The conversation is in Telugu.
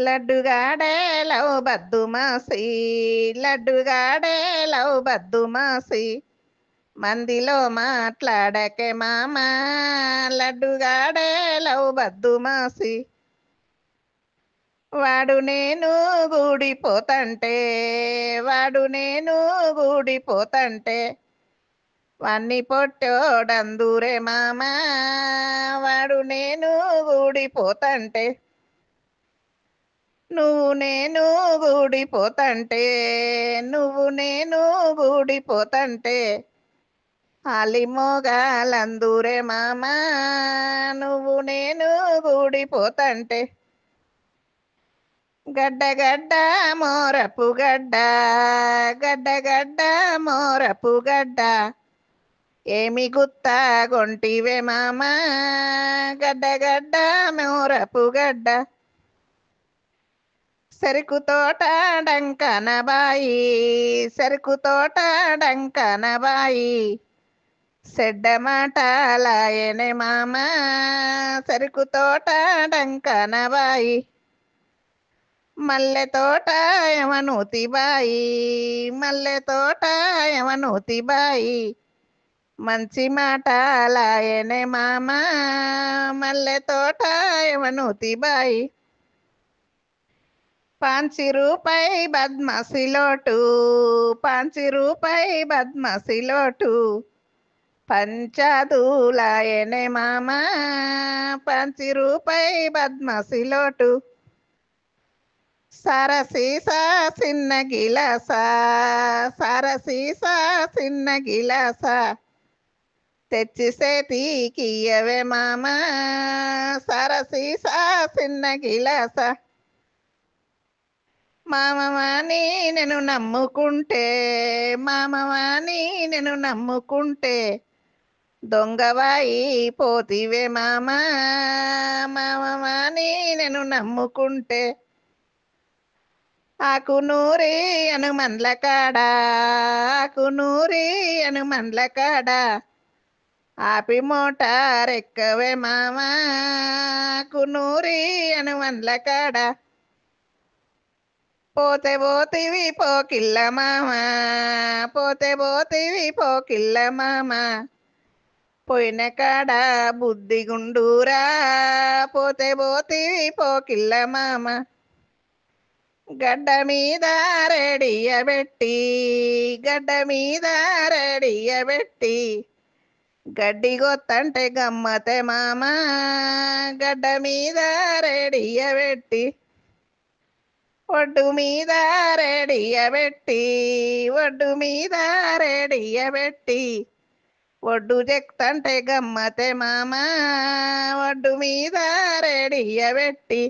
లడ్డుగాడే లవ్ బద్దుమాసి, లడ్డుగాడే లవ్ బద్దుమాసి, మందిలో మాట్లాడకే మామా, లడ్డుగాడే లవ్ బద్దుమాసి. వాడు నేను గూడిపోతంటే, వాడు నేను గూడిపోతంటే, వాణ్ణి పొట్టోడందూరే మామా, వాడు నేను గూడిపోతంటే, నువ్వు నేను గూడిపోతంటే, నువ్వు నేను గూడిపోతంటే, ఆలిమోగాలందూరే మామా, నువ్వు నేను గూడిపోతంటే. గడ్డ గడ్డ మోరపు గడ్డ, గడ్డ గడ్డ మోరపు గడ్డ, ఏమి గుత్తా గొంటివే మామా, గడ్డ గడ్డ మోరపు గడ్డ. చెరుకు తోట డంకనబాయి, చెరుకు తోట డంకనబాయి, చెడ్డ మాటలాయనే మామా, చెరుకు తోట డంకనబాయి. మల్లె తోట యమనూతిబాయి, మల్లె తోట యమనూతిబాయి, మంచి మాటలాయనే మామా, మల్లె తోట యమనూతిబాయి. 5 రూపాయి బద్మాసిలోటు, 5 రూపాయి బద్మాసిలోటు, పంచాదులాయనే మామా, 5 రూపాయి బద్మాసిలోటు. సరసీసా చిన్న గిలాసా, సరసీసా చిన్న గిలాసా, తెచ్చి సేతికియ్యవే మామా, సరసీసా చిన్న గిలాసా. మామవాణి నేను నమ్ముకుంటే, మామవాణి నేను నమ్ముకుంటే, దొంగవాయి పోతివే మామా, మామవాణి నేను నమ్ముకుంటే. ఆకు నూరి అనుమండ్ల కాడ, ఆకు నూరి అనుమండ్ల కాడ, ఆపి మోటారెక్కవే మామా, ఆకు నూరి అనుమండ్ల కాడ. పోతే పోతివి పోకిల్ల మామా, పోతే పోతివి పోకిల్ల మామా, పోయిన కాడ బుద్ధిగుండూరా, పోతే పోతివి పోకిల్ల మామా. గడ్డ మీద రెడియబెట్టి, గడ్డ మీద రెడియబెట్టి, గడ్డి గొత్తంటే గమ్మతే మామా, గడ్డ మీద రెడియబెట్టి, ఒడ్డు మీద రెడియబెట్టి, ఒడ్డు మీద రెడియబెట్టి, ఒడ్డు చెక్తంటే గమ్మతే మామా, ఒడ్డు మీద రెడియబెట్టి.